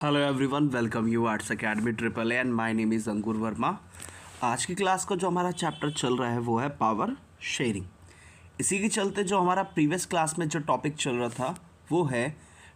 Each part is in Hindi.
Hello everyone, welcome you arts academy triple A and my name is Ankur Verma. आज की क्लास का जो हमारा चैप्टर चल रहा है वो है पावर शेयरिंग। इसी के चलते जो हमारा प्रीवियस क्लास में जो टॉपिक चल रहा था वो है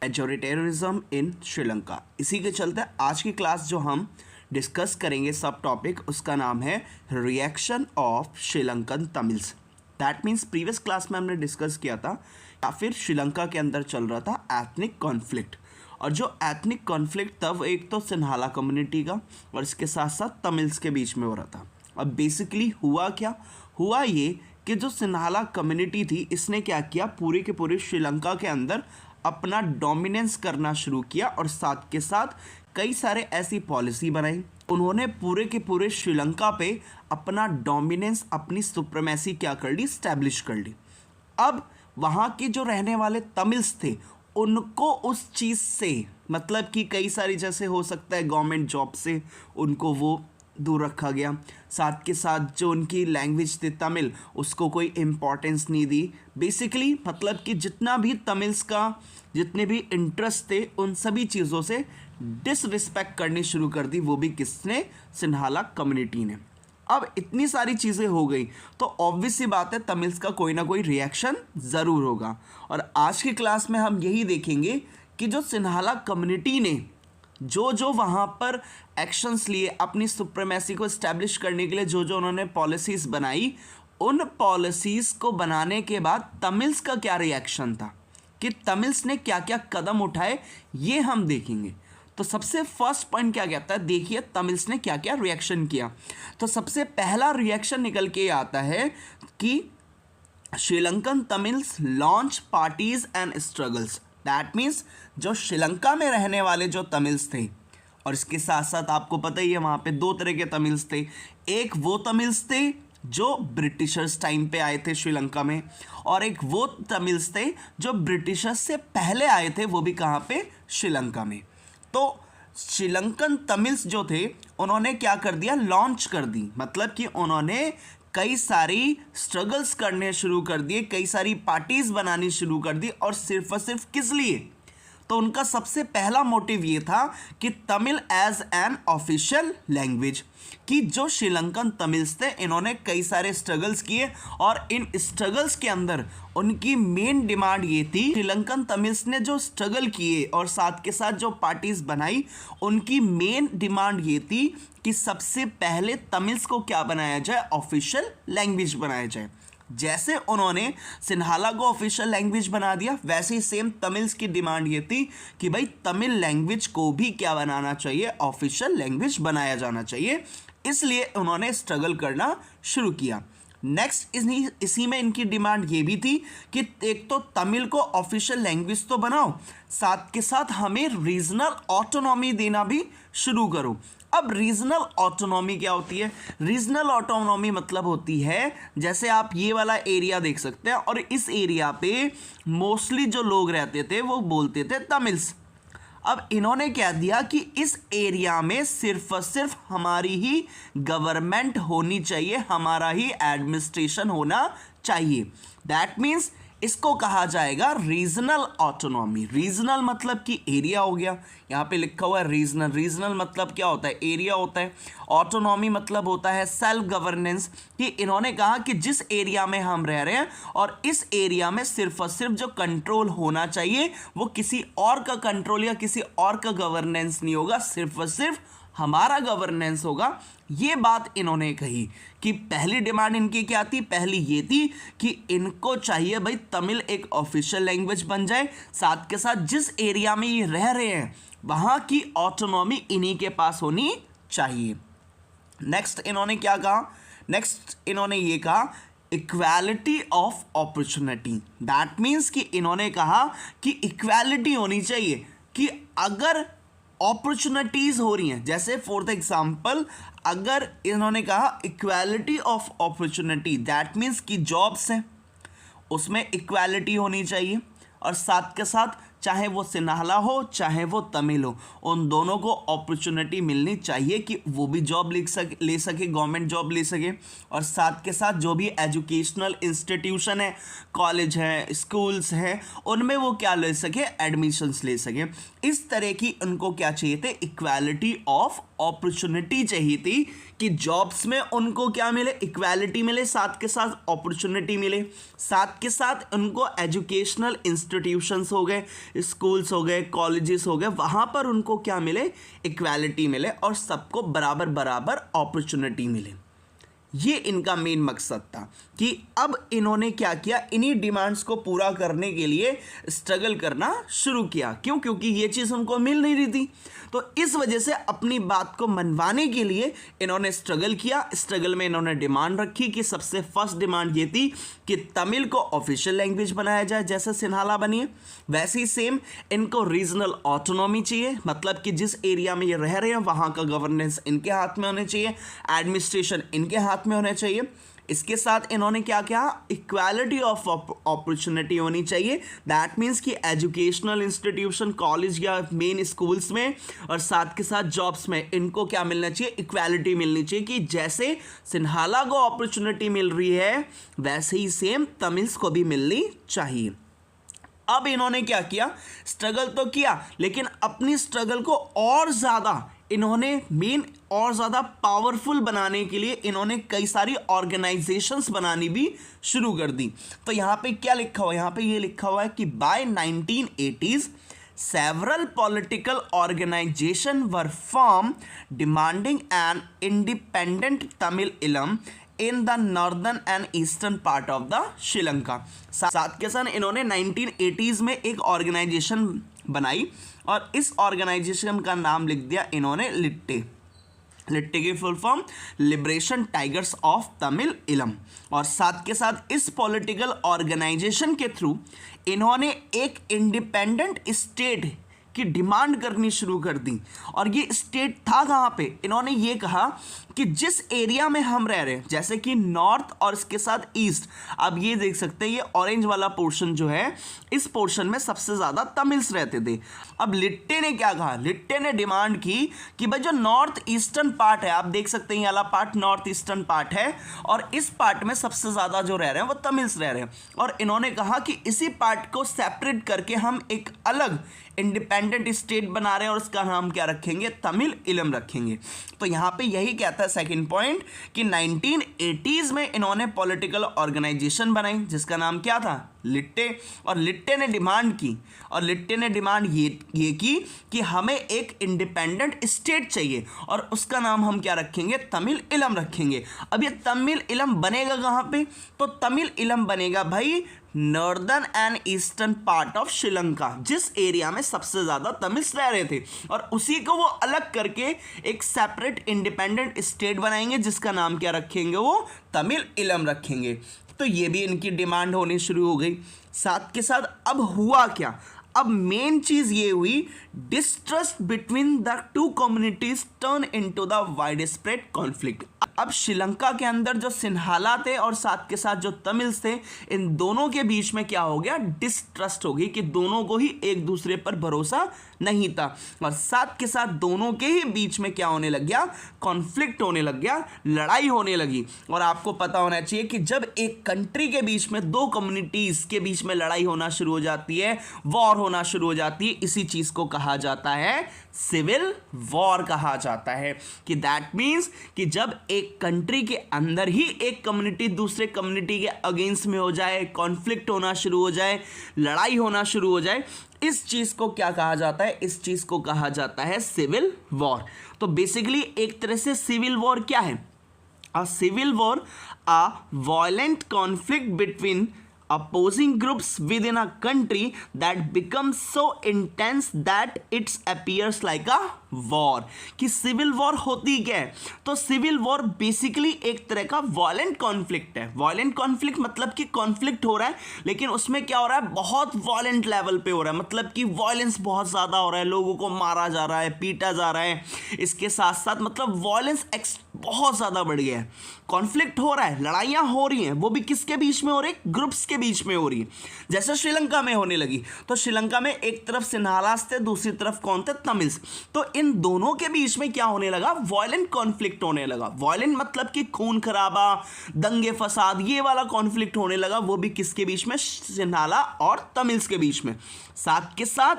मेजॉरिटेरिज्म इन श्रीलंका। इसी के चलते आज की क्लास जो हम डिस्कस करेंगे सब टॉपिक, उसका नाम है reaction of Sri Lankan Tamils. That means previous class में हमने डिस्कस किया था या फिर श्रीलंका के अंदर चल रहा था एथनिक कॉन्फ्लिक्ट, और जो एथनिक कॉन्फ्लिक्ट था वो एक तो सिन्हाला कम्युनिटी का और इसके साथ साथ तमिल्स के बीच में हो रहा था। अब बेसिकली हुआ क्या, हुआ ये कि जो सिन्हाला कम्युनिटी थी इसने क्या किया, पूरे के पूरे श्रीलंका के अंदर अपना डोमिनेंस करना शुरू किया और साथ के साथ कई सारे ऐसी पॉलिसी बनाई। उन्होंने पूरे के पूरे श्रीलंका पे अपना डोमिनेंस, अपनी सुप्रीमेसी क्या कर ली, स्टैब्लिश कर ली। अब वहाँ के जो रहने वाले तमिल्स थे उनको उस चीज़ से मतलब कि कई सारी, जैसे हो सकता है गवर्नमेंट जॉब से उनको वो दूर रखा गया, साथ के साथ जो उनकी लैंग्वेज थी तमिल उसको कोई इम्पोर्टेंस नहीं दी। बेसिकली मतलब कि जितना भी तमिल्स का जितने भी इंटरेस्ट थे उन सभी चीज़ों से डिसरिस्पेक्ट करनी शुरू कर दी, वो भी किसने, सिन्हाला कम्युनिटी ने। अब इतनी सारी चीज़ें हो गई तो ऑब्वियस सी बात है तमिल्स का कोई ना कोई रिएक्शन ज़रूर होगा। और आज की क्लास में हम यही देखेंगे कि जो सिन्हाला कम्युनिटी ने जो जो वहाँ पर एक्शंस लिए, अपनी सुप्रीमेसी को इस्टेब्लिश करने के लिए जो जो उन्होंने पॉलिसीज़ बनाई, उन पॉलिसीज़ को बनाने के बाद तमिल्स का क्या रिएक्शन था, कि तमिल्स ने क्या क्या कदम उठाए, ये हम देखेंगे। तो सबसे फर्स्ट पॉइंट क्या कहता है, देखिए तमिल्स ने क्या क्या रिएक्शन किया। तो सबसे पहला रिएक्शन निकल के आता है कि Sri Lankan Tamils launch parties and struggles. That means जो श्रीलंका में रहने वाले जो तमिल्स थे, और इसके साथ साथ आपको पता ही है वहाँ पे दो तरह के तमिल्स थे। एक वो तमिल्स थे जो ब्रिटिशर्स टाइम पे आए थे श्रीलंका में, और एक वो तमिल्स थे जो ब्रिटिशर्स से पहले आए थे, वो भी कहाँ पे, श्रीलंका में। तो श्रीलंकन तमिल्स जो थे उन्होंने क्या कर दिया, लॉन्च कर दी, मतलब कि उन्होंने कई सारी स्ट्रगल्स करने शुरू कर दिए, कई सारी पार्टीज बनानी शुरू कर दी। और सिर्फ किस लिए, तो उनका सबसे पहला मोटिव ये था कि Tamil as an official language, कि जो श्रीलंकन तमिल्स थे इन्होंने कई सारे स्ट्रगल्स किए और इन स्ट्रगल्स के अंदर उनकी मेन डिमांड ये थी, श्रीलंकन तमिल्स ने जो स्ट्रगल किए और साथ के साथ जो पार्टीज बनाई, उनकी मेन डिमांड ये थी कि सबसे पहले तमिल्स को क्या बनाया जाए, ऑफिशियल लैंग्वेज बनाया जाए। जैसे उन्होंने सिन्हाला को ऑफिशियल लैंग्वेज बना दिया, वैसे ही सेम तमिल्स की डिमांड ये थी कि भाई तमिल लैंग्वेज को भी क्या बनाना चाहिए, ऑफिशियल लैंग्वेज बनाया जाना चाहिए। इसलिए उन्होंने स्ट्रगल करना शुरू किया। नेक्स्ट इसी में इनकी डिमांड ये भी थी कि एक तो तमिल को ऑफिशियल लैंग्वेज तो बनाओ, साथ के साथ हमें रीजनल ऑटोनॉमी देना भी शुरू करो। अब रीजनल ऑटोनॉमी क्या होती है, रीजनल ऑटोनॉमी मतलब होती है, जैसे आप ये वाला एरिया देख सकते हैं और इस एरिया पे मोस्टली जो लोग रहते थे वो बोलते थे तमिल्स। अब इन्होंने क्या दिया कि इस एरिया में सिर्फ और सिर्फ हमारी ही गवर्नमेंट होनी चाहिए, हमारा ही एडमिनिस्ट्रेशन होना चाहिए। दैट मीन्स इसको कहा जाएगा रीजनल ऑटोनॉमी। रीजनल मतलब कि एरिया हो गया, यहाँ पे लिखा हुआ है रीजनल। रीजनल मतलब क्या होता है, एरिया होता है। ऑटोनॉमी मतलब होता है सेल्फ गवर्नेंस, कि इन्होंने कहा कि जिस एरिया में हम रह रहे हैं और इस एरिया में सिर्फ और सिर्फ जो कंट्रोल होना चाहिए वो किसी और का कंट्रोल या किसी और का गवर्नेंस नहीं होगा, सिर्फ और सिर्फ हमारा गवर्नेंस होगा। ये बात इन्होंने कही कि पहली डिमांड इनकी क्या थी, पहली ये थी कि इनको चाहिए भाई तमिल एक ऑफिशियल लैंग्वेज बन जाए, साथ के साथ जिस एरिया में ये रह रहे हैं वहाँ की ऑटोनॉमी इन्हीं के पास होनी चाहिए। नेक्स्ट इन्होंने क्या कहा, नेक्स्ट इन्होंने ये कहा equality of opportunity. That means कि इन्होंने कहा कि इक्वालिटी होनी चाहिए, कि अगर अपॉर्चुनिटीज़ हो रही हैं, जैसे फॉर द एग्जांपल अगर इन्होंने कहा equality of opportunity, that means कि जॉब्स हैं उसमें इक्वालिटी होनी चाहिए, और साथ के साथ चाहे वो सिन्हाला हो चाहे वो तमिल हो, उन दोनों को अपॉर्चुनिटी मिलनी चाहिए कि वो भी जॉब ले सके, गवर्नमेंट जॉब ले सके। और साथ के साथ जो भी एजुकेशनल इंस्टीट्यूशन है, कॉलेज है, स्कूल्स हैं, उनमें वो क्या ले सके, एडमिशन्स ले सके। इस तरह की उनको क्या चाहिए थे, इक्वालिटी ऑफ अपॉर्चुनिटी चाहिए थी कि जॉब्स में उनको क्या मिले, इक्वालिटी मिले, साथ के साथ अपॉर्चुनिटी मिले, साथ के साथ उनको एजुकेशनल इंस्टीट्यूशंस हो गए, स्कूल्स हो गए, कॉलेजेस हो गए, वहाँ पर उनको क्या मिले, इक्वालिटी मिले और सबको बराबर बराबर अपॉर्चुनिटी मिले। ये इनका मेन मकसद था कि अब इन्होंने क्या किया, इन्हीं डिमांड्स को पूरा करने के लिए स्ट्रगल करना शुरू किया। क्यों? क्योंकि ये चीज़ उनको मिल नहीं रही थी। तो इस वजह से अपनी बात को मनवाने के लिए इन्होंने स्ट्रगल किया। स्ट्रगल में इन्होंने डिमांड रखी कि सबसे फर्स्ट डिमांड ये थी कि तमिल को ऑफिशियल लैंग्वेज बनाया जाए, जैसे सिन्हाला बनी है वैसे ही सेम इनको रीजनल ऑटोनॉमी चाहिए, मतलब कि जिस एरिया में ये रह रहे हैं वहाँ का गवर्नेंस इनके हाथ में होने चाहिए, एडमिनिस्ट्रेशन इनके हाथ में होना चाहिए। इसके साथ इन्होंने क्या कहा, इक्वालिटी ऑफ अपॉर्चुनिटी होनी चाहिए। दैट मीन्स कि एजुकेशनल इंस्टीट्यूशन, कॉलेज या मेन स्कूल्स में और साथ के साथ जॉब्स में इनको क्या मिलना चाहिए, इक्वालिटी मिलनी चाहिए कि जैसे सिन्हाला को अपॉर्चुनिटी मिल रही है वैसे ही सेम तमिल्स को भी मिलनी चाहिए। अब इन्होंने क्या किया, स्ट्रगल तो किया लेकिन अपनी स्ट्रगल को और ज़्यादा इन्होंने और ज़्यादा पावरफुल बनाने के लिए इन्होंने कई सारी ऑर्गेनाइजेशंस बनानी भी शुरू कर दी। तो यहाँ पे क्या लिखा हुआ है, यहाँ पे ये लिखा हुआ है कि bye 1980s several political organizations were formed demanding an independent Tamil Eelam in the northern and eastern part of the Sri Lanka. साथ के साथ इन्होंने 1980s में एक ऑर्गेनाइजेशन बनाई और इस ऑर्गेनाइजेशन का नाम लिख दिया इन्होंने लिट्टे। लिट्टे की full form liberation tigers of Tamil इलम। और साथ के साथ इस पॉलिटिकल ऑर्गेनाइजेशन के थ्रू इन्होंने एक इंडिपेंडेंट स्टेट की डिमांड करनी शुरू कर दी। और ये स्टेट था कहाँ पे, इन्होंने ये कहा कि जिस एरिया में हम रह रहे हैं, जैसे कि नॉर्थ और इसके साथ ईस्ट, अब ये देख सकते हैं ये ऑरेंज वाला पोर्शन जो है, इस पोर्शन में सबसे ज़्यादा तमिल्स रहते थे। अब लिट्टे ने क्या कहा, लिट्टे ने डिमांड की कि भाई जो नॉर्थ ईस्टर्न पार्ट है, आप देख सकते हैं ये वाला पार्ट नॉर्थ ईस्टर्न पार्ट है और इस पार्ट में सबसे ज़्यादा जो रह रहे हैं वो तमिल्स रह रहे हैं। और इन्होंने कहा कि इसी पार्ट को सेपरेट करके हम एक अलग इंडिपेंडेंट स्टेट बना रहे हैं और उसका नाम क्या रखेंगे, तमिल इलम रखेंगे। तो यहाँ पे यही कहता है सेकंड पॉइंट कि 1980s में इन्होंने पॉलिटिकल ऑर्गेनाइजेशन बनाई जिसका नाम क्या था, लिट्टे। और लिट्टे ने डिमांड की, और लिट्टे ने डिमांड ये की कि हमें एक इंडिपेंडेंट स्टेट चाहिए और उसका नाम हम क्या रखेंगे, तमिल इलम रखेंगे। अब ये तमिल इलम बनेगा कहाँ पे, तो तमिल इलम बनेगा भाई northern and eastern part of Sri Lanka, जिस एरिया में सबसे ज़्यादा तमिल्स रह रहे थे, और उसी को वो अलग करके एक सेपरेट इंडिपेंडेंट स्टेट बनाएंगे जिसका नाम क्या रखेंगे, वो तमिल इलम रखेंगे। तो ये भी इनकी डिमांड होनी शुरू हो गई। साथ के साथ अब हुआ क्या, अब मेन चीज़ ये हुई, distrust between the two communities turn into the wide spread conflict. अब श्रीलंका के अंदर जो सिन्हाला थे और साथ के साथ जो तमिल्स थे, इन दोनों के बीच में क्या हो गया, डिस्ट्रस्ट हो गई कि दोनों को ही एक दूसरे पर भरोसा नहीं था। और साथ के साथ दोनों के ही बीच में क्या होने लग गया, कॉन्फ्लिक्ट होने लग गया, लड़ाई होने लगी। और आपको पता होना चाहिए कि जब एक कंट्री के बीच में दो कम्युनिटीज़ के बीच में लड़ाई होना शुरू हो जाती है, वॉर होना शुरू हो जाती है, इसी चीज़ को कहा जाता है सिविल वॉर कहा जाता है। कि दैट मीन्स कि जब एक कंट्री के अंदर ही एक कम्युनिटी दूसरे कम्युनिटी के अगेंस्ट में हो जाए, कॉन्फ्लिक्ट होना शुरू हो जाए, लड़ाई होना शुरू हो जाए, इस चीज़ को क्या कहा जाता है, इस चीज़ को कहा जाता है सिविल वॉर। तो बेसिकली एक तरह से सिविल वॉर क्या है, a civil war a violent conflict between opposing groups within a country that becomes so intense that it appears like a war। कि सिविल वॉर होती क्या है, तो सिविल वॉर बेसिकली एक तरह का वायलेंट कॉन्फ्लिक्ट है। वायलेंट कॉन्फ्लिक्ट मतलब कि कॉन्फ्लिक्ट हो रहा है लेकिन उसमें क्या हो रहा है, बहुत वायलेंट लेवल पे हो रहा है, मतलब कि वायलेंस बहुत ज़्यादा हो रहा है, लोगों को मारा जा रहा है, पीटा जा रहा है। इसके साथ साथ मतलब वायलेंस बहुत ज़्यादा बढ़ गया है। कॉन्फ्लिक्ट हो रहा है, लड़ाइयाँ हो रही हैं, वो भी किसके बीच में हो रही है? ग्रुप्स के बीच में हो रही है। जैसे श्रीलंका में होने लगी, तो श्रीलंका में एक तरफ सिन्हालास थे, दूसरी तरफ कौन थे? तमिल्स। तो इन दोनों के बीच में क्या होने लगा? वायलेंट कॉन्फ्लिक्ट होने लगा। वायलेंट मतलब कि खून खराबा, दंगे फसाद, ये वाला कॉन्फ्लिक्ट होने लगा। वो भी किसके बीच में? सिन्हाला और तमिल्स के बीच में। साथ के साथ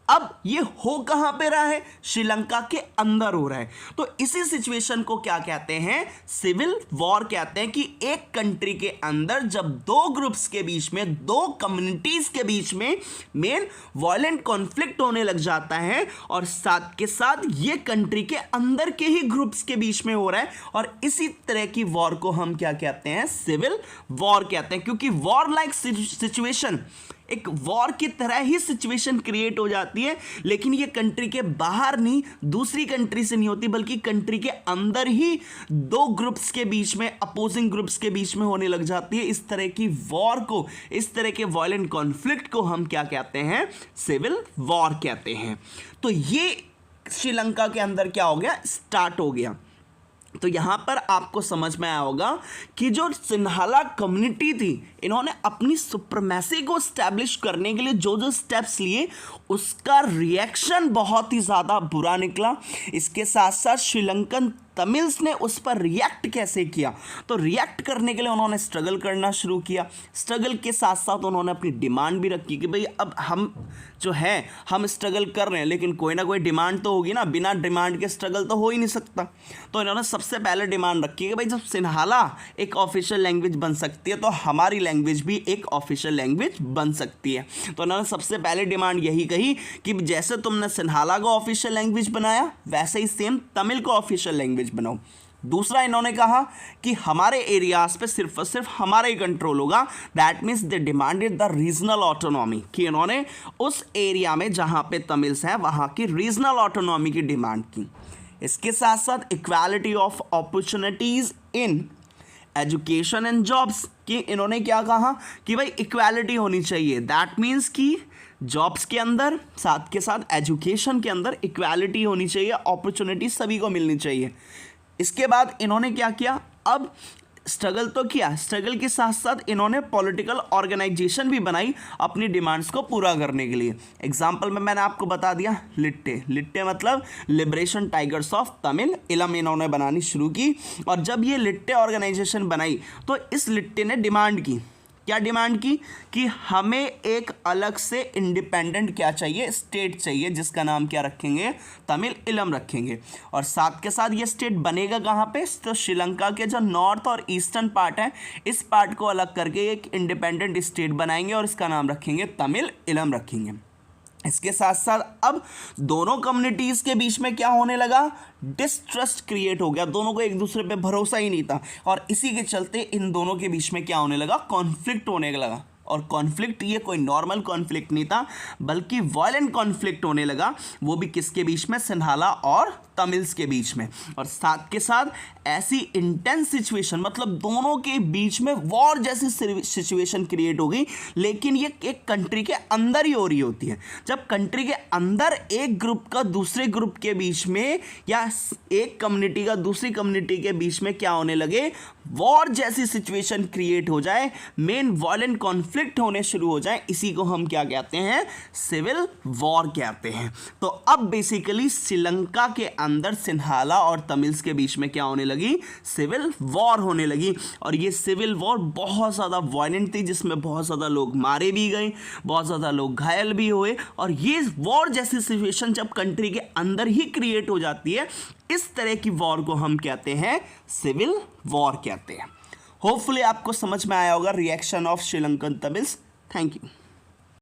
अब ये हो कहां पे रहा है? श्रीलंका के अंदर हो रहा है। तो इसी सिचुएशन को क्या कहते हैं? सिविल वॉर कहते हैं। कि एक कंट्री के अंदर जब दो ग्रुप्स के बीच में, दो कम्युनिटीज के बीच में मेन वायलेंट कॉन्फ्लिक्ट होने लग जाता है, और साथ के साथ ये कंट्री के अंदर के ही ग्रुप्स के बीच में हो रहा है, और इसी तरह की वॉर को हम क्या कहते हैं? सिविल वॉर कहते हैं। क्योंकि वॉर लाइक सिचुएशन, एक वॉर की तरह ही सिचुएशन क्रिएट हो जाती है, लेकिन ये कंट्री के बाहर नहीं, दूसरी कंट्री से नहीं होती, बल्कि कंट्री के अंदर ही दो ग्रुप्स के बीच में, अपोजिंग ग्रुप्स के बीच में होने लग जाती है। इस तरह की वॉर को, इस तरह के वायलेंट कॉन्फ्लिक्ट को हम क्या कहते हैं? सिविल वॉर कहते हैं। तो ये श्रीलंका के अंदर क्या हो गया? स्टार्ट हो गया। तो यहाँ पर आपको समझ में आया होगा कि जो सिन्हाला कम्युनिटी थी, इन्होंने अपनी सुप्रीमेसी को स्टैब्लिश करने के लिए जो जो स्टेप्स लिए, उसका रिएक्शन बहुत ही ज़्यादा बुरा निकला। इसके साथ साथ श्रीलंकन तमिल्स ने उस पर रिएक्ट कैसे किया? तो रिएक्ट करने के लिए उन्होंने स्ट्रगल करना शुरू किया। स्ट्रगल के साथ साथ उन्होंने अपनी डिमांड भी रखी कि भाई अब हम जो है, हम स्ट्रगल कर रहे हैं, लेकिन कोई ना कोई डिमांड तो होगी ना, बिना डिमांड के स्ट्रगल तो हो ही नहीं सकता। तो इन्होंने सबसे पहले डिमांड रखी कि भाई जब सिन्हाला एक ऑफिशियल लैंग्वेज बन सकती है, तो हमारी लैंग्वेज भी एक ऑफिशियल लैंग्वेज बन सकती है। तो इन्होंने सबसे पहले डिमांड यही कही कि जैसे तुमने सिन्हाला को ऑफिशियल लैंग्वेज बनाया, वैसे ही सेम तमिल को ऑफिशियल लैंग्वेज बनाओ। दूसरा इन्होंने कहा कि हमारे एरियाज पे सिर्फ और सिर्फ हमारा ही कंट्रोल होगा। That means they demanded the regional autonomy, कि इन्होंने उस एरिया में जहां पे तमिल्स हैं वहां की रीजनल ऑटोनॉमी की डिमांड की। इसके साथ साथ equality of opportunities in education and jobs, कि इन्होंने क्या कहा कि भाई इक्वालिटी होनी चाहिए। दैट मीन्स कि जॉब्स के अंदर, साथ के साथ एजुकेशन के अंदर इक्वालिटी होनी चाहिए, अपॉर्चुनिटी सभी को मिलनी चाहिए। इसके बाद इन्होंने क्या किया? अब स्ट्रगल तो किया, स्ट्रगल के साथ साथ इन्होंने पॉलिटिकल ऑर्गेनाइजेशन भी बनाई अपनी डिमांड्स को पूरा करने के लिए। एग्जाम्पल में मैंने आपको बता दिया, लिट्टे। लिट्टे मतलब लिबरेशन टाइगर्स ऑफ तमिल इलम इन्होंने बनानी शुरू की। और जब ये लिट्टे ऑर्गेनाइजेशन बनाई, तो इस लिट्टे ने डिमांड की, क्या डिमांड की? कि हमें एक अलग से इंडिपेंडेंट क्या चाहिए? स्टेट चाहिए, जिसका नाम क्या रखेंगे? तमिल इलम रखेंगे। और साथ के साथ ये स्टेट बनेगा कहाँ पे? तो श्रीलंका के जो नॉर्थ और ईस्टर्न पार्ट है, इस पार्ट को अलग करके एक इंडिपेंडेंट स्टेट बनाएंगे, और इसका नाम रखेंगे तमिल इलम रखेंगे। इसके साथ साथ अब दोनों कम्युनिटीज़ के बीच में क्या होने लगा? डिस्ट्रस्ट क्रिएट हो गया। दोनों को एक दूसरे पे भरोसा ही नहीं था, और इसी के चलते इन दोनों के बीच में क्या होने लगा? कॉन्फ्लिक्ट होने लगा। और कॉन्फ्लिक्ट ये कोई नॉर्मल कॉन्फ्लिक्ट नहीं था, बल्कि वायलेंट कॉन्फ्लिक्ट होने लगा। वो भी किसके बीच में? सिन्हाला और तमिल्स के बीच में। और साथ के साथ ऐसी इंटेंस सिचुएशन, मतलब दोनों के बीच में वॉर जैसी सिचुएशन क्रिएट हो गई, लेकिन ये एक कंट्री के अंदर ही हो रही होती है। जब कंट्री के अंदर एक ग्रुप का दूसरे ग्रुप के बीच में, या एक कम्युनिटी का दूसरी कम्युनिटी के बीच में क्या होने लगे? वॉर जैसी सिचुएशन क्रिएट हो जाए, मेन वायलेंट कॉन्फ्लिक्ट होने शुरू हो जाए, इसी को हम क्या कहते हैं? सिविल वॉर कहते हैं। तो अब बेसिकली श्रीलंका के अंदर सिन्हाला और तमिल्स के बीच में क्या होने लगी? सिविल वॉर होने लगी। और ये सिविल वॉर बहुत ज़्यादा वायलेंट थी, जिसमें बहुत ज़्यादा लोग मारे भी गए, बहुत ज़्यादा लोग घायल भी हुए। और ये वॉर जैसी सिचुएशन जब कंट्री के अंदर ही क्रिएट हो जाती है, इस तरह की वॉर को हम कहते हैं सिविल वॉर कहते हैं। होपफुली आपको समझ में आया होगा reaction of Sri Lankan Tamils. Thank you.